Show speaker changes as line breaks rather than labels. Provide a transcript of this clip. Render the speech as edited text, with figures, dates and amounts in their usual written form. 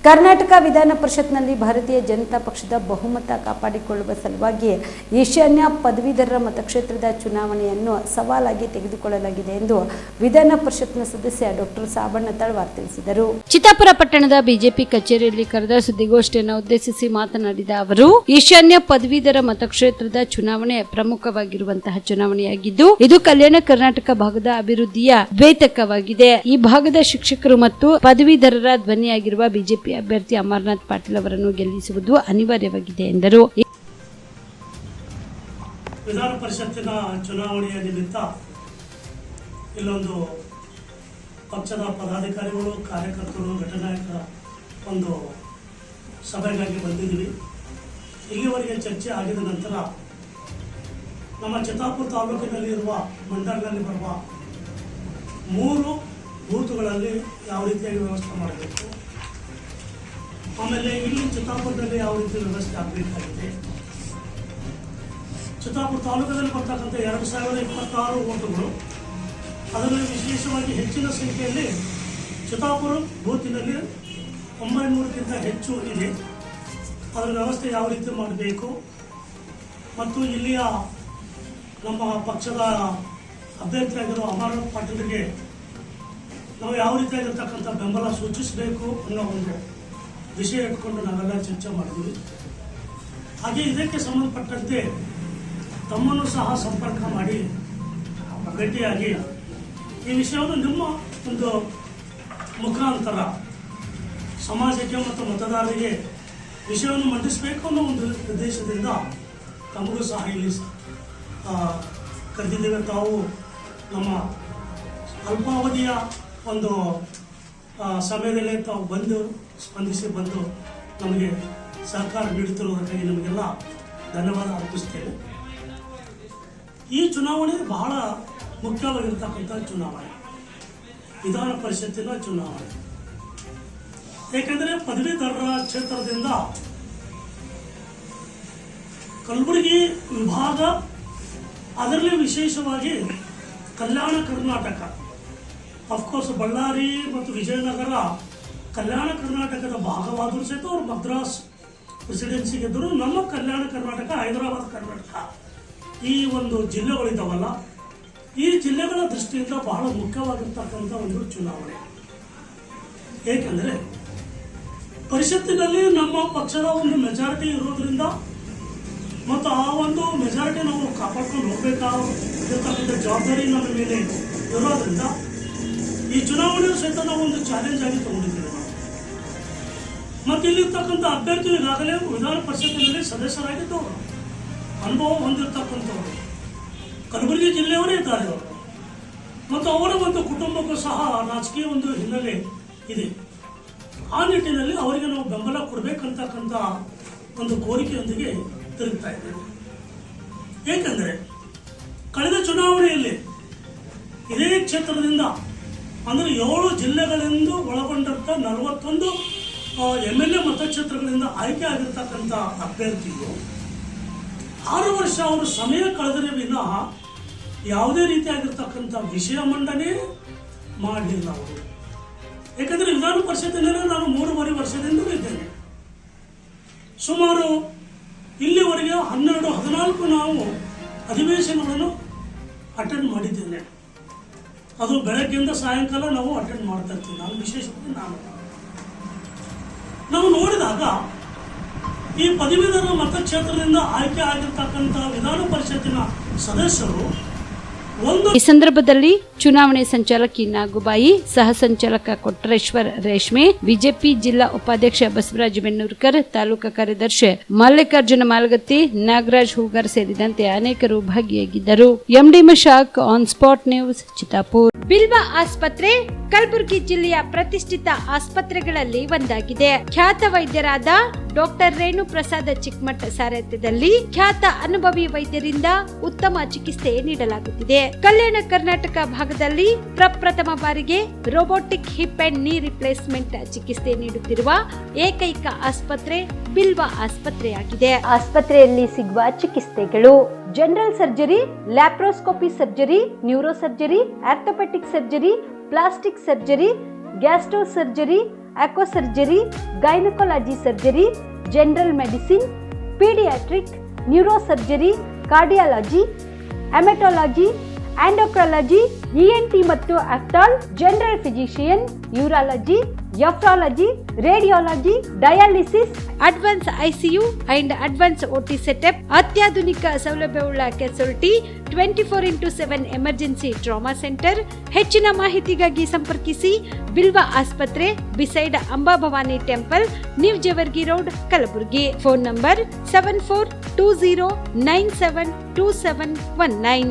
ಕರ್ನಾಟಕ ವಿಧಾನ ಪರಿಷತ್ನಲ್ಲಿ ಭಾರತೀಯ ಜನತಾ ಪಕ್ಷದ ಬಹುಮತ ಕಾಪಾಡಿಕೊಳ್ಳುವ ಸಲುವಾಗಿ ಈಶಾನ್ಯ ಪದವೀಧರರ ಮತಕ್ಷೇತ್ರದ ಚುನಾವಣೆಯನ್ನು ಸವಾಲಾಗಿ ತೆಗೆದುಕೊಳ್ಳಲಾಗಿದೆ ಎಂದು ವಿಧಾನ ಪರಿಷತ್ನ ಸದಸ್ಯ ಡಾಕ್ಟರ್ ಸಾಬಣ್ಣ ತಳವಾರ್ ತಿಳಿಸಿದರು. ಚಿತ್ತಾಪುರ ಪಟ್ಟಣದ ಬಿಜೆಪಿ ಕಚೇರಿಯಲ್ಲಿ ಕರೆದ ಸುದ್ದಿಗೋಷ್ಠಿಯನ್ನು ಉದ್ದೇಶಿಸಿ ಮಾತನಾಡಿದ ಅವರು, ಈಶಾನ್ಯ ಪದವೀಧರ ಮತಕ್ಷೇತ್ರದ ಚುನಾವಣೆ ಪ್ರಮುಖವಾಗಿರುವಂತಹ ಚುನಾವಣೆಯಾಗಿದ್ದು, ಇದು ಕಲ್ಯಾಣ ಕರ್ನಾಟಕ ಭಾಗದ ಅಭಿವೃದ್ಧಿಯ ದ್ವೇತಕವಾಗಿದೆ. ಈ ಭಾಗದ ಶಿಕ್ಷಕರು ಮತ್ತು ಪದವೀಧರರ ಧ್ವನಿಯಾಗಿರುವ ಬಿಜೆಪಿ ಅಭ್ಯರ್ಥಿ ಅಮರನಾಥ್ ಪಾಟೀಲ್ ಅವರನ್ನು ಗೆಲ್ಲಿಸುವುದು ಅನಿವಾರ್ಯವಾಗಿದೆ ಎಂದರು.
ವಿಧಾನ ಪರಿಷತ್ತಿನ ಚುನಾವಣೆಯ ನಿಮಿತ್ತ ಇಲ್ಲೊಂದು ಪಕ್ಷದ ಪದಾಧಿಕಾರಿಗಳು, ಕಾರ್ಯಕರ್ತರು, ಘಟನಾಯಕರ ಒಂದು ಸಭೆಗಾಗಿ ಬಂದಿದ್ದೀವಿ. ಇಲ್ಲಿವರೆಗೆ ಚರ್ಚೆ ಆಗಿದ ನಂತರ ನಮ್ಮ ಚಿತ್ತಾಪುರ ತಾಲೂಕಿನಲ್ಲಿ ಇರುವ ಮಂಡಲದಲ್ಲಿ ಬರುವ 3 ಬೂತ್ಗಳಲ್ಲಿ ಯಾವ ರೀತಿಯಾಗಿ ವ್ಯವಸ್ಥೆ ಮಾಡಬೇಕು, ಆಮೇಲೆ ಇಲ್ಲಿ ಚಿತ್ತಾಪುರದಲ್ಲಿ ಯಾವ ರೀತಿ ವ್ಯವಸ್ಥೆ ಆಗಬೇಕಾಗಿದೆ, ಚಿತ್ತಾಪುರ ತಾಲೂಕಿನಲ್ಲಿ ಬರ್ತಕ್ಕಂಥ 2026 ಓಟುಗಳು, ಅದರಲ್ಲಿ ವಿಶೇಷವಾಗಿ ಹೆಚ್ಚಿನ ಸಂಖ್ಯೆಯಲ್ಲಿ ಚಿತ್ತಾಪುರ ಬೂತಿನಲ್ಲಿ 900ಕ್ಕಿಂತ ಹೆಚ್ಚು ಇದೆ. ಅದರ ವ್ಯವಸ್ಥೆ ಯಾವ ರೀತಿ ಮಾಡಬೇಕು ಮತ್ತು ಇಲ್ಲಿಯ ನಮ್ಮ ಪಕ್ಷದ ಅಭ್ಯರ್ಥಿಯಾಗಿರುವ ಅಮರನಾಥ್ ಪಾಟೀಲ್ಗೆ ನಾವು ಯಾವ ರೀತಿಯಾಗಿರ್ತಕ್ಕಂಥ ಬೆಂಬಲ ಸೂಚಿಸಬೇಕು ಅನ್ನೋ ಒಂದು ವಿಷಯ ಇಟ್ಕೊಂಡು ನಾವೆಲ್ಲ ಚರ್ಚೆ ಮಾಡಿದ್ವಿ. ಹಾಗೆ ಇದಕ್ಕೆ ಸಂಬಂಧಪಟ್ಟಂತೆ ತಮ್ಮನ್ನು ಸಹ ಸಂಪರ್ಕ ಮಾಡಿ ಭೇಟಿಯಾಗಿ ಈ ವಿಷಯವನ್ನು ನಿಮ್ಮ ಒಂದು ಮುಖಾಂತರ ಸಮಾಜಕ್ಕೆ ಮತ್ತು ಮತದಾರರಿಗೆ ವಿಷಯವನ್ನು ಮಂಡಿಸಬೇಕು ಅನ್ನೋ ಒಂದು ಉದ್ದೇಶದಿಂದ ತಮಗೂ ಸಹ ಇಲ್ಲಿ ಕರೆದಿದ್ದೇವೆ. ತಾವು ನಮ್ಮ ಅಲ್ಪಾವಧಿಯ ಒಂದು ಸಮಯದಲ್ಲೇ ತಾವು ಸ್ಪಂದಿಸಿ ಬಂದು ನಮಗೆ ಸಹಕಾರ ನೀಡುತ್ತಿರುವುದಕ್ಕಾಗಿ ನಮಗೆಲ್ಲ ಧನ್ಯವಾದ ಅರ್ಪಿಸ್ತೇವೆ. ಈ ಚುನಾವಣೆ ಬಹಳ ಮುಖ್ಯವಾಗಿರ್ತಕ್ಕಂಥ ಚುನಾವಣೆ, ವಿಧಾನ ಪರಿಷತ್ತಿನ ಚುನಾವಣೆ. ಏಕೆಂದರೆ ಪದವೀಧರರ ಕ್ಷೇತ್ರದಿಂದ ಕಲಬುರಗಿ ವಿಭಾಗ, ಅದರಲ್ಲಿ ವಿಶೇಷವಾಗಿ ಕಲ್ಯಾಣ ಕರ್ನಾಟಕ, ಅಫ್ಕೋರ್ಸ್ ಬಳ್ಳಾರಿ ಮತ್ತು ವಿಜಯನಗರ ಕಲ್ಯಾಣ ಕರ್ನಾಟಕದ ಭಾಗವಾದರೂ ಸಹಿತ ಅವರು ಮದ್ರಾಸ್ ಪ್ರೆಸಿಡೆನ್ಸಿಗಿದ್ದರು. ನಮ್ಮ ಕಲ್ಯಾಣ ಕರ್ನಾಟಕ, ಹೈದರಾಬಾದ್ ಕರ್ನಾಟಕ, ಈ ಒಂದು ಜಿಲ್ಲೆಗಳಿದ್ದಾವಲ್ಲ, ಈ ಜಿಲ್ಲೆಗಳ ದೃಷ್ಟಿಯಿಂದ ಬಹಳ ಮುಖ್ಯವಾಗಿರ್ತಕ್ಕಂಥ ಒಂದು ಚುನಾವಣೆ. ಏಕೆಂದರೆ ಪರಿಷತ್ತಿನಲ್ಲಿ ನಮ್ಮ ಪಕ್ಷದ ಒಂದು ಮೆಜಾರಿಟಿ ಇರೋದ್ರಿಂದ ಮತ್ತು ಆ ಒಂದು ಮೆಜಾರಿಟಿ ನಾವು ಕಾಪಾಡ್ಕೊಂಡು ಹೋಗಬೇಕಾಗಿರ್ತಕ್ಕಂಥ ಜವಾಬ್ದಾರಿ ನಮ್ಮ ಮೇಲೆ ಇರೋದ್ರಿಂದ ಈ ಚುನಾವಣೆ ಸಹಿತ ನಾವು ಒಂದು ಚಾಲೆಂಜ್ ಆಗಿ ತಗೊಂಡಿದ್ದೇವೆ ನಾವು. ಮತ್ತು ಇಲ್ಲಿರ್ತಕ್ಕಂಥ ಅಭ್ಯರ್ಥಿ ಈಗಾಗಲೇ ವಿಧಾನ ಪರಿಷತ್ತಿನಲ್ಲಿ ಸದಸ್ಯರಾಗಿದ್ದವರು, ಅನುಭವ ಹೊಂದಿರತಕ್ಕಂಥವರು, ಕಲಬುರಗಿ ಜಿಲ್ಲೆಯವರೇ ಇದ್ದಾರೆ ಅವರು. ಮತ್ತು ಅವರ ಒಂದು ಕುಟುಂಬಕ್ಕೂ ಸಹ ರಾಜಕೀಯ ಒಂದು ಹಿನ್ನೆಲೆ ಇದೆ. ಆ ನಿಟ್ಟಿನಲ್ಲಿ ಅವರಿಗೆ ನಾವು ಬೆಂಬಲ ಕೊಡಬೇಕಂತಕ್ಕಂಥ ಒಂದು ಕೋರಿಕೆಯೊಂದಿಗೆ ತಿರುಗ್ತಾ ಇದ್ದೇವೆ. ಏಕೆಂದರೆ ಕಳೆದ ಚುನಾವಣೆಯಲ್ಲಿ ಇದೇ ಕ್ಷೇತ್ರದಿಂದ ಅಂದರೆ 7 ಜಿಲ್ಲೆಗಳಿಂದ ಒಳಗೊಂಡಂಥ 41 MLA ಮತಕ್ಷೇತ್ರಗಳಿಂದ ಆಯ್ಕೆ ಆಗಿರ್ತಕ್ಕಂಥ ಅಭ್ಯರ್ಥಿಗಳು 6 ವರ್ಷ ಅವರು ಸಮಯ ಕಳೆದರೆ ವಿನಃ ಯಾವುದೇ ರೀತಿಯಾಗಿರ್ತಕ್ಕಂಥ ವಿಷಯ ಮಂಡನೆ ಮಾಡಲಿಲ್ಲ ಅವರು. ಯಾಕಂದರೆ ವಿಧಾನ ಪರಿಷತ್ತಿನಲ್ಲಿ ನಾನು 3.5 ವರ್ಷದಿಂದ ಇದ್ದೇನೆ. ಸುಮಾರು ಇಲ್ಲಿವರೆಗೆ 14 ನಾವು ಅಧಿವೇಶನಗಳನ್ನು ಅಟೆಂಡ್ ಮಾಡಿದ್ದೇನೆ. ಅದು ಬೆಳಗ್ಗೆಯಿಂದ ಸಾಯಂಕಾಲ ನಾವು ಅಟೆಂಡ್ ಮಾಡ್ತಾ ಇರ್ತೀವಿ. ನಾನು ವಿಶೇಷವಾಗಿ ನಾವು ನೋಡಿದಾಗ ಈ ಪದವೀಧರ ಮತಕ್ಷೇತ್ರದಿಂದ ಆಯ್ಕೆ ಆಗಿರ್ತಕ್ಕಂಥ ವಿಧಾನ ಪರಿಷತ್ತಿನ ಸದಸ್ಯರು
ಈ ಸಂದರ್ಭದಲ್ಲಿ ಚುನಾವಣೆ ಸಂಚಾಲಕಿ ನಾಗುಬಾಯಿ, ಸಹ ಸಂಚಾಲಕ ಕೊಟ್ರೇಶ್ವರ್ ರೇಷ್ಮೆ, ಬಿಜೆಪಿ ಜಿಲ್ಲಾ ಉಪಾಧ್ಯಕ್ಷ ಬಸವರಾಜ ಬೆನ್ನೂರ್ಕರ್, ತಾಲೂಕಾ ಕಾರ್ಯದರ್ಶಿ ಮಲ್ಲಿಕಾರ್ಜುನ ಮಾಲ್ಗತ್ತಿ, ನಾಗರಾಜ್ ಹೂಗಾರ್ ಸೇರಿದಂತೆ ಅನೇಕರು ಭಾಗಿಯಾಗಿದ್ದರು. MD Mashak, on spot news, Chittapur. Bilva ಆಸ್ಪತ್ರೆ ಕಲಬುರಗಿ ಜಿಲ್ಲೆಯ ಪ್ರತಿಷ್ಠಿತ ಆಸ್ಪತ್ರೆಗಳಲ್ಲಿ ಒಂದಾಗಿದೆ. ಖ್ಯಾತ ವೈದ್ಯರಾದ ಡಾಕ್ಟರ್ ರೇಣು ಪ್ರಸಾದ್ ಚಿಕ್ಕಮಠ ಸಾರಥ್ಯದಲ್ಲಿ ಖ್ಯಾತ ಅನುಭವಿ ವೈದ್ಯರಿಂದ ಉತ್ತಮ ಚಿಕಿತ್ಸೆ ನೀಡಲಾಗುತ್ತಿದೆ. ಕಲ್ಯಾಣ ಕರ್ನಾಟಕ ಭಾಗದಲ್ಲಿ ಪ್ರಪ್ರಥಮ ಬಾರಿಗೆ robotic hip and knee replacement ಚಿಕಿತ್ಸೆ ನೀಡುತ್ತಿರುವ ಏಕೈಕ ಆಸ್ಪತ್ರೆ ಬಿಲ್ವಾ ಆಸ್ಪತ್ರೆಯಾಗಿದೆ. ಆಸ್ಪತ್ರೆಯಲ್ಲಿ ಸಿಗುವ ಚಿಕಿತ್ಸೆಗಳು: general surgery, laparoscopy surgery, neuro surgery, orthopaedic surgery, plastic surgery, gastro surgery, aqua surgery, gynaecology surgery, general medicine, paediatric, neuro surgery, cardiology, haematology, endocrinology, ENT ಮತ್ತು ophthal, general physician, urology, nephrology, radiology, dialysis, advance ICU and advance OT setup, ಅತ್ಯಾಧುನಿಕ ಸೌಲಭ್ಯವುಳ್ಳ casualty, 24x7 emergency trauma centre. ಹೆಚ್ಚಿನ ಮಾಹಿತಿಗಾಗಿ ಸಂಪರ್ಕಿಸಿ ಬಿಲ್ವ ಆಸ್ಪತ್ರೆ, beside Amba Bhavani temple, new Jevargi road, Kalaburagi. Phone number 7420972719.